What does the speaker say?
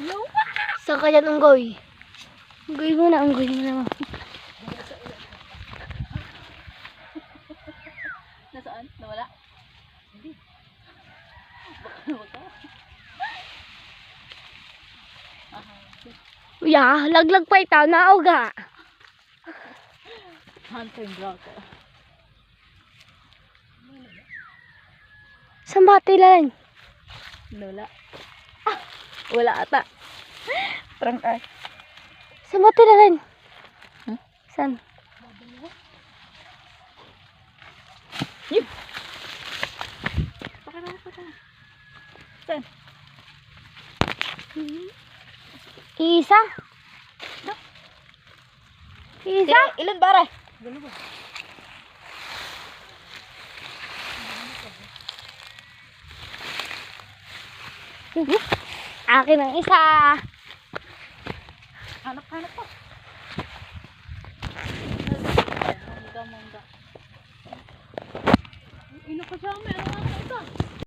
No. Saan ka dyan, unggoy? Unggoy mo naman. Nasaan? Nawala? Hindi. Baka. Ya, laglag pa itaw na uga. Hunter Draco. Saan ba tilan? Nawala. Wala ata. Prangkas. Saan ba tilan? Hmm? Saan? Yip! Baka. Saan? Isa? Isa? Ilan bara? Akin ang isa. Hanap pa. Mangga. Ino ka siya, meron nga ito.